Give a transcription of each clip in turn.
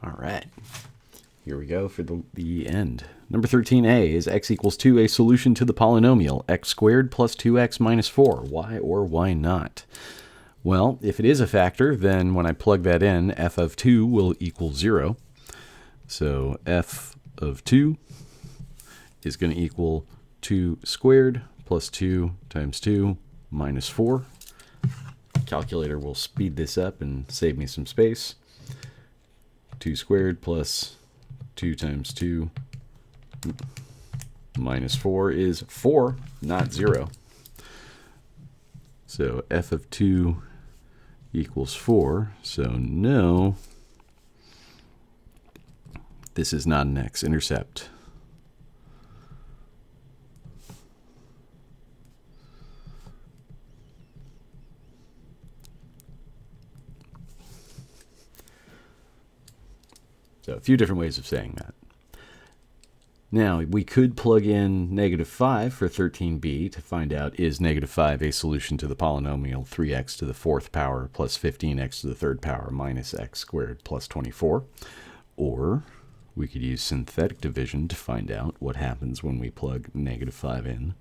All right. Here we go for the end. Number 13a, is x equals 2 a solution to the polynomial x squared plus 2x minus 4? Why or why not? Well, if it is a factor, then when I plug that in, f of 2 will equal 0. So f of 2 is going to equal 2 squared plus 2 times 2 minus 4. Calculator will speed this up and save me some space. 2 squared plus 2 times 2 minus 4 is 4, not 0. So f of 2 equals 4. So no, this is not an x-intercept. So a few different ways of saying that. Now, we could plug in -5 for 13b to find out, is -5 a solution to the polynomial 3x to the 4th power plus 15x to the 3rd power minus x squared plus 24? Or we could use synthetic division to find out what happens when we plug -5 in.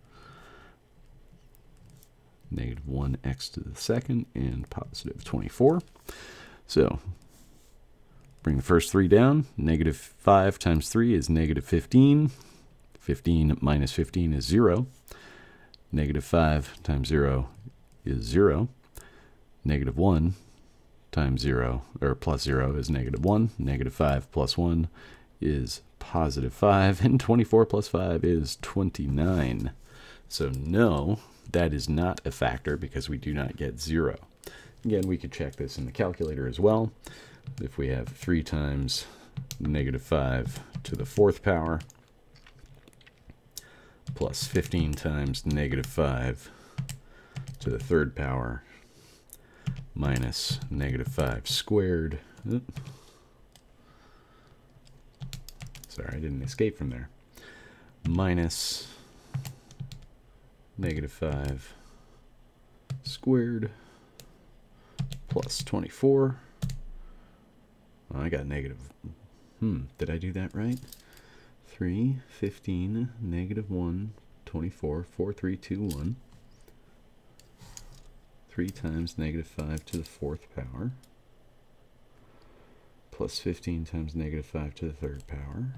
-1x to the 2nd and positive 24. So bring the first 3 down. -5 times 3 is -15. 15 minus 15 is 0. -5 times 0 is 0. -1 times 0, or plus 0, is -1. -5 plus 1 is positive 5. And 24 plus 5 is 29. So no, that is not a factor because we do not get 0. Again, we could check this in the calculator as well. If we have 3 times -5 to the 4th power plus 15 times -5 to the 3rd power minus -5 squared. Sorry, I didn't escape from there. Minus -5 squared plus 24. Oh, I got negative. Did I do that right? 3, 15, -1, 24, 4, 3, 2, 1. 3 times -5 to the 4th power plus 15 times -5 to the 3rd power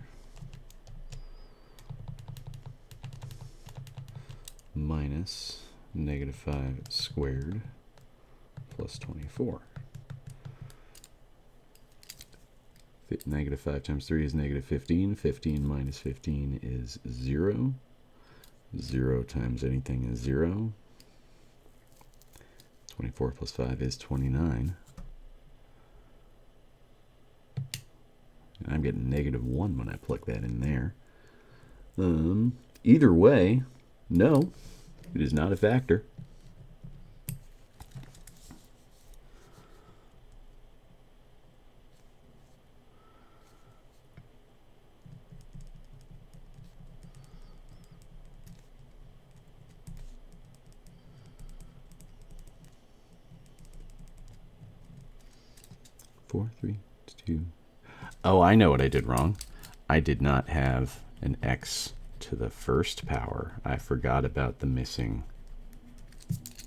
minus -5 squared plus 24. -5 times 3 is -15. 15 minus 15 is 0. 0 times anything is 0. 24 plus 5 is 29. And I'm getting -1 when I plug that in there. Either way, no, it is not a factor. Four, 3, 2. Oh, I know what I did wrong. I did not have an x to the 1st power. I forgot about the missing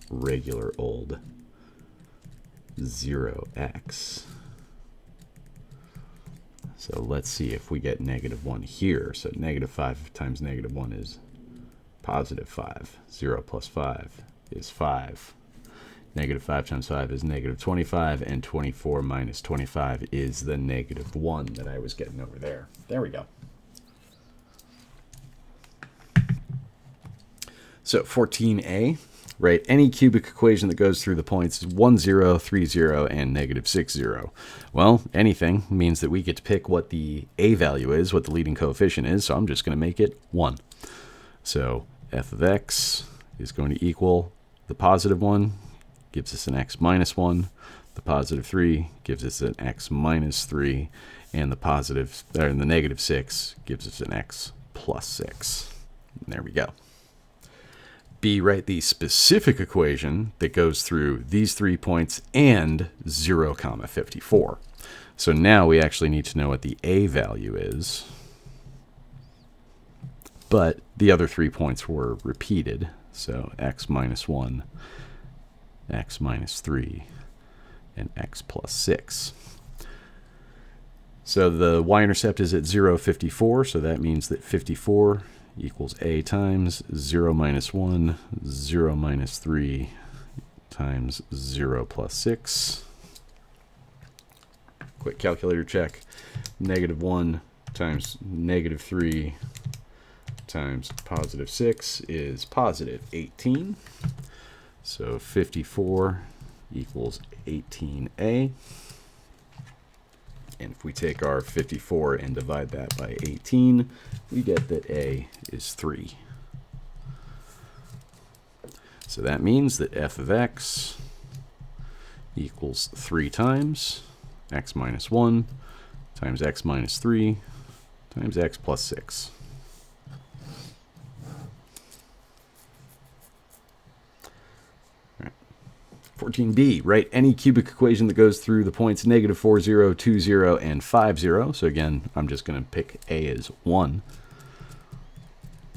regular old 0x. So let's see if we get -1 here. So -5 times -1 is positive 5. 0 plus 5 is 5. -5 times 5 is -25, and 24 minus 25 is the -1 that I was getting over there. There we go. So 14a, right? Any cubic equation that goes through the points 1, 0, 3, 0, and -6, 0. Well, anything means that we get to pick what the a value is, what the leading coefficient is, so I'm just going to make it 1. So f of x is going to equal the positive 1, gives us an x minus 1. The positive 3 gives us an x minus 3. And the -6 gives us an x plus 6. And there we go. B, write the specific equation that goes through these 3 points and 0, 54. So now we actually need to know what the a value is. But the other 3 points were repeated. So x minus 1, x minus 3, and x plus 6. So the y-intercept is at 0, 54, so that means that 54 equals a times 0 minus 1, 0 minus 3 times 0 plus 6. Quick calculator check. Negative 1 times negative 3 times positive 6 is positive 18. So 54 equals 18a. And if we take our 54 and divide that by 18, we get that a is 3. So that means that f of x equals 3 times x minus 1 times x minus 3 times x plus 6. 14b, write any cubic equation that goes through the points negative 4, 0, 2, 0, and 5, 0. So again, I'm just going to pick a as 1.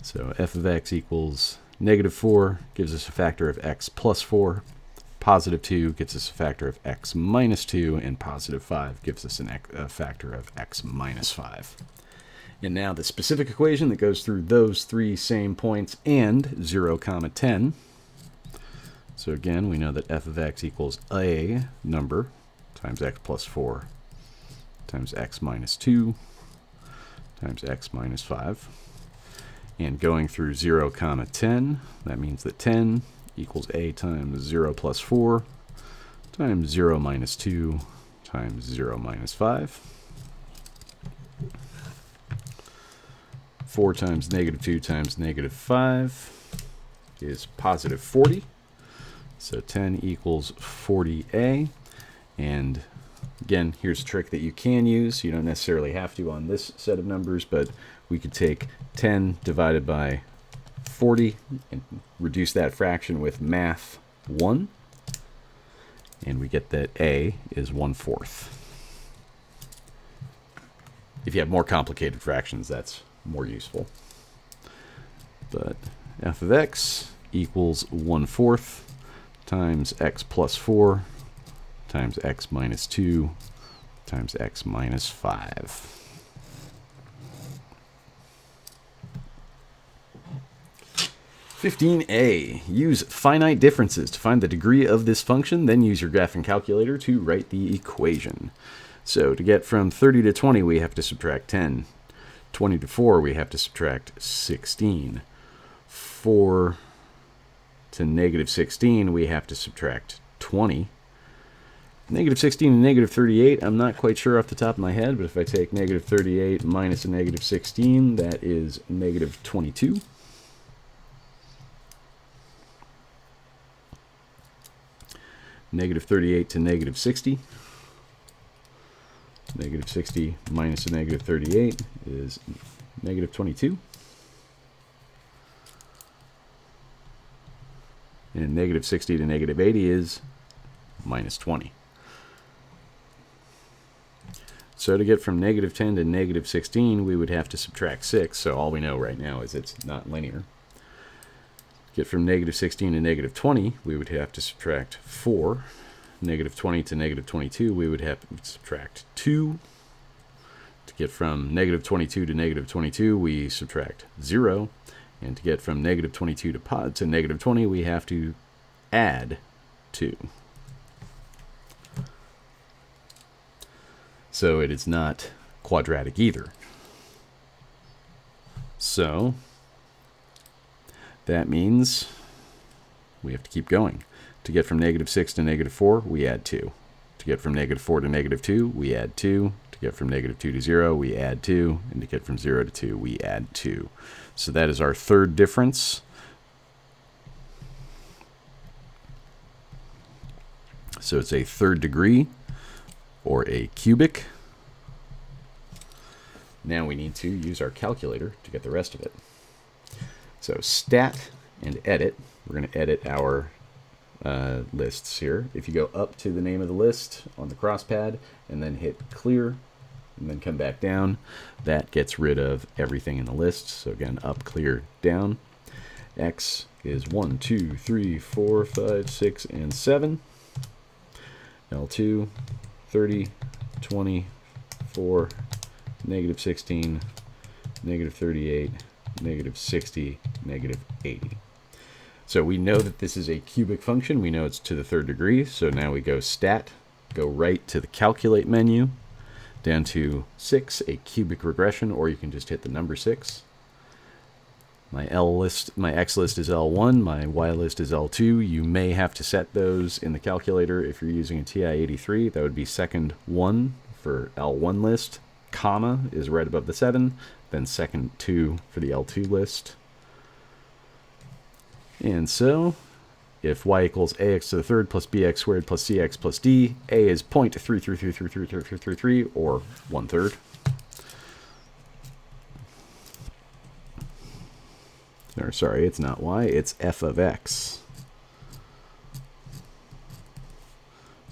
So f of x equals negative 4 gives us a factor of x plus 4. Positive 2 gets us a factor of x minus 2. And positive 5 gives us a factor of x minus 5. And now the specific equation that goes through those 3 same points and 0, 10. So again, we know that f of x equals a number times x plus 4 times x minus 2 times x minus 5. And going through 0, 10, that means that 10 equals a times 0 plus 4 times 0 minus 2 times 0 minus 5. 4 times negative 2 times negative 5 is positive 40. So 10 equals 40a. And again, here's a trick that you can use. You don't necessarily have to on this set of numbers, but we could take 10 divided by 40 and reduce that fraction with math 1. And we get that a is 1/4. If you have more complicated fractions, that's more useful. But f of x equals 1/4 times x plus 4 times x minus 2 times x minus 5. (15a) Use finite differences to find the degree of this function, then use your graphing calculator to write the equation. So to get from 30 to 20, we have to subtract 10. 20 to 4, we have to subtract 16. 4 to negative 16, we have to subtract 20. Negative 16 and negative 38, I'm not quite sure off the top of my head, but if I take negative 38 minus a negative 16, that is negative 22. Negative 38 to negative 60. Negative 60 minus a negative 38 is negative 22. And negative 60 to negative 80 is minus 20. So to get from negative 10 to negative 16, we would have to subtract 6. So all we know right now is it's not linear. To get from negative 16 to negative 20, we would have to subtract 4. Negative 20 to negative 22, we would have to subtract 2. To get from negative 22 to negative 22, we subtract 0. And to get from negative 22 to negative 20, we have to add 2. So it is not quadratic either. So that means we have to keep going. To get from negative 6 to negative 4, we add 2. To get from negative 4 to negative 2, we add 2. To get from negative 2 to 0, we add 2. And to get from 0 to 2, we add 2. So that is our third difference. So it's a third degree or a cubic. Now we need to use our calculator to get the rest of it. So stat and edit. We're going to edit our lists here. If you go up to the name of the list on the cross pad and then hit clear and then come back down, that gets rid of everything in the list. So again, up, clear, down. X is 1, 2, 3, 4, 5, 6, and 7. L2, 30, 20, 4, negative 16, negative 38, negative 60, negative 80. So we know that this is a cubic function. We know it's to the third degree. So now we go stat, go right to the calculate menu, down to 6, a cubic regression, or you can just hit the number 6. My X list is L1, my Y list is L2. You may have to set those in the calculator if you're using a TI-83. That would be second 1 for L1 list, comma is right above the 7, then second 2 for the L2 list. And so, if y equals ax to the third plus bx squared plus cx plus d, a is 0.33333333, or 1/3. Or sorry, it's not y, it's f of x.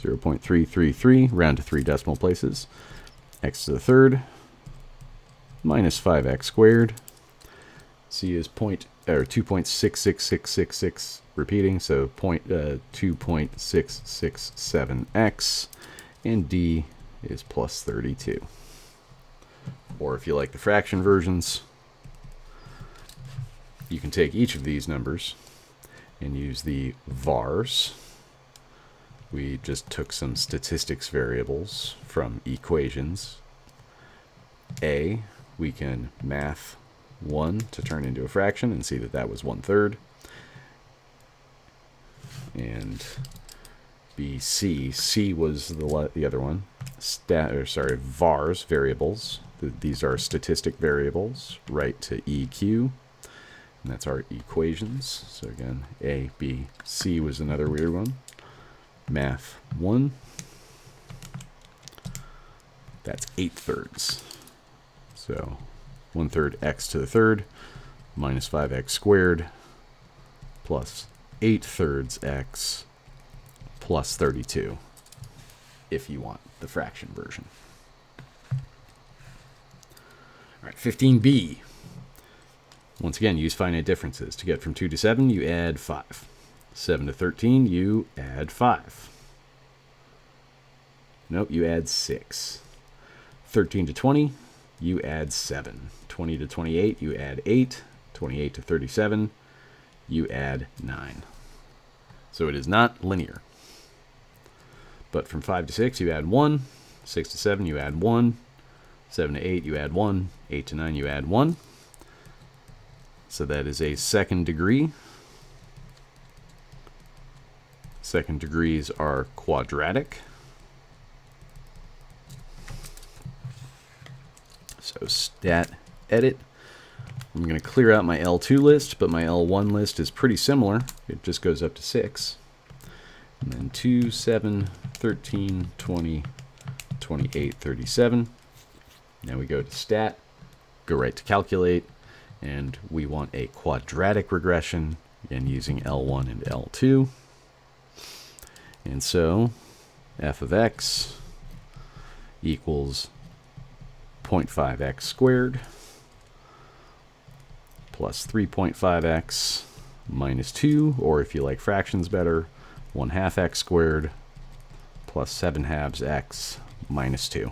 0.333, round to 3 decimal places. X to the third minus 5x squared. C is 2.66666, repeating, so 2.667x, and D is plus 32. Or if you like the fraction versions, you can take each of these numbers and use the vars. We just took some statistics variables from equations. A, we can math 1 to turn into a fraction and see that that was 1/3. And BC, C was the other one. Vars, variables. These are statistic variables, right to EQ. And that's our equations. So again, A, B, C was another weird one. Math 1. That's 8/3. So 1/3 x to the third minus 5x squared plus 8/3 x plus 32, if you want the fraction version. All right, 15b. Once again, use finite differences. To get from 2 to 7, you add 5. 7 to 13, you add 5. Nope, you add 6. 13 to 20, you add 7. 20 to 28, you add 8. 28 to 37, you add 9. So it is not linear. But from 5 to 6, you add 1. 6 to 7, you add 1. 7 to 8, you add 1. 8 to 9, you add 1. So that is a second degree. Second degrees are quadratic. So stat edit. I'm going to clear out my L2 list, but my L1 list is pretty similar. It just goes up to 6. And then 2, 7, 13, 20, 28, 37. Now we go to stat, go right to calculate, and we want a quadratic regression, again using L1 and L2. And so f of x equals 0.5x squared plus 3.5x minus 2, or if you like fractions better, 1/2 x squared plus 7/2 x minus 2.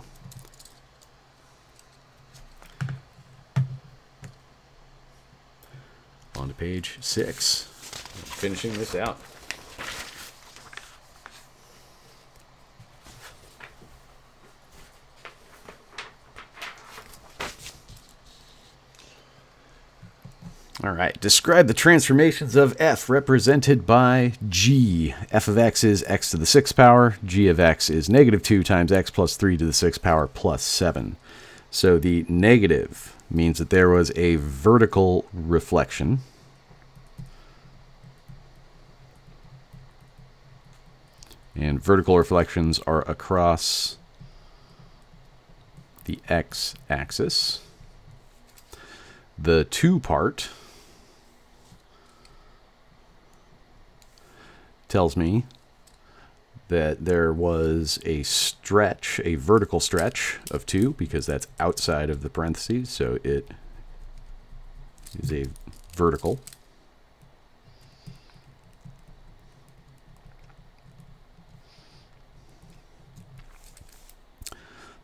On to page 6. Finishing this out. All right, describe the transformations of f represented by g. F of x is x to the 6th power. G of x is negative 2 times x plus 3 to the 6th power plus 7. So the negative means that there was a vertical reflection. And vertical reflections are across the x-axis. The 2 part tells me that there was a stretch, a vertical stretch of 2, because that's outside of the parentheses, so it is a vertical.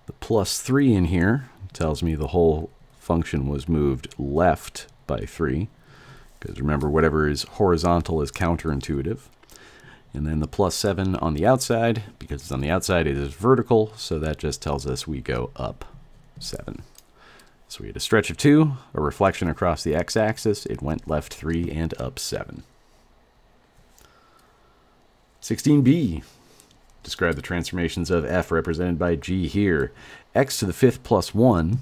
The plus 3 in here tells me the whole function was moved left by 3, because remember, whatever is horizontal is counterintuitive. And then the plus 7 on the outside, because it's on the outside, it is vertical, so that just tells us we go up 7. So we had a stretch of 2, a reflection across the x-axis, it went left 3 and up 7. 16b. Describe the transformations of f represented by g here. X to the 5th plus 1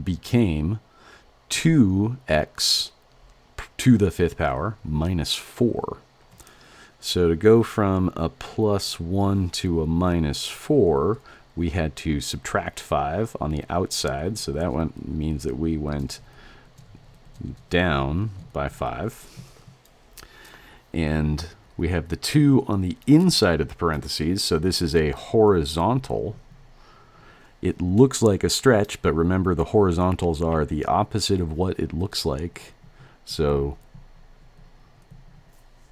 became 2x to the 5th power minus 4. So to go from a plus 1 to a minus 4, we had to subtract 5 on the outside. So that means that we went down by 5. And we have the 2 on the inside of the parentheses. So this is a horizontal. It looks like a stretch, but remember the horizontals are the opposite of what it looks like. So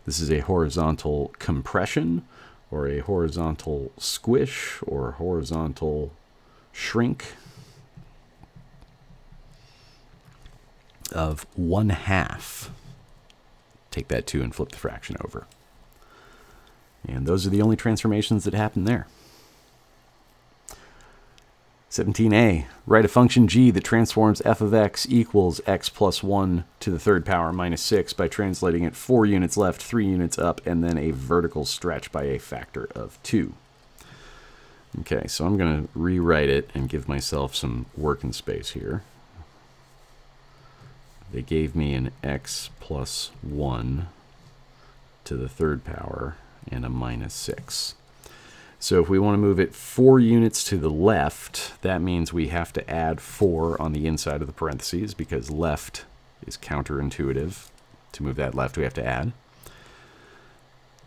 this is a horizontal compression, or a horizontal squish, or horizontal shrink of 1/2. Take that 2 and flip the fraction over. And those are the only transformations that happen there. 17a, write a function g that transforms f of x equals x plus 1 to the 3rd power minus 6 by translating it 4 units left, 3 units up, and then a vertical stretch by a factor of 2. Okay, so I'm going to rewrite it and give myself some working space here. They gave me an x plus 1 to the 3rd power and a minus 6. So if we want to move it 4 units to the left, that means we have to add 4 on the inside of the parentheses, because left is counterintuitive. To move that left, we have to add.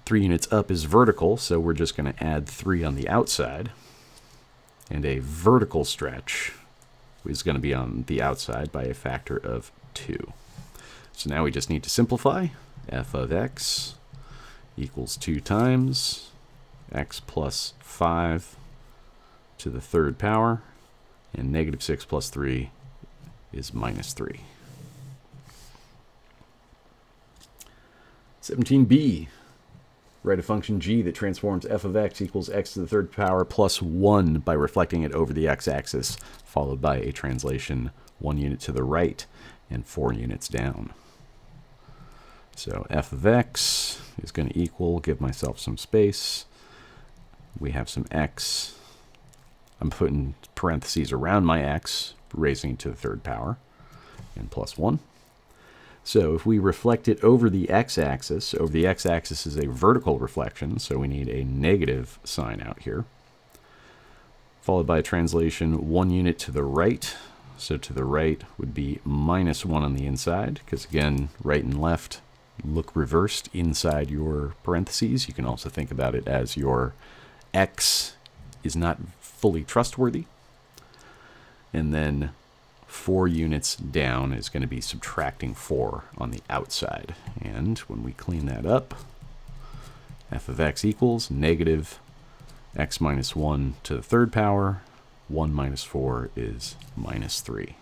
3 units up is vertical, so we're just going to add 3 on the outside. And a vertical stretch is going to be on the outside by a factor of 2. So now we just need to simplify. F of x equals 2 times x plus 5 to the 3rd power, and negative 6 plus 3 is minus 3. 17b, write a function g that transforms f of x equals x to the 3rd power plus 1 by reflecting it over the x-axis, followed by a translation 1 unit to the right and 4 units down. So f of x is going to equal, give myself some space, we have some x. I'm putting parentheses around my x, raising it to the 3rd power, and plus 1. So if we reflect it over the x-axis is a vertical reflection, so we need a negative sign out here, followed by a translation 1 unit to the right. So to the right would be minus 1 on the inside, because again, right and left look reversed inside your parentheses. You can also think about it as your x is not fully trustworthy. And then 4 units down is going to be subtracting 4 on the outside. And when we clean that up, f of x equals negative x minus 1 to the 3rd power. 1 minus 4 is minus 3.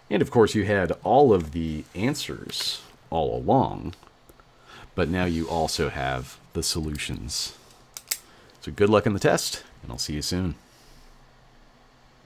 And of course you had all of the answers all along, but now you also have the solutions. So good luck in the test, and I'll see you soon.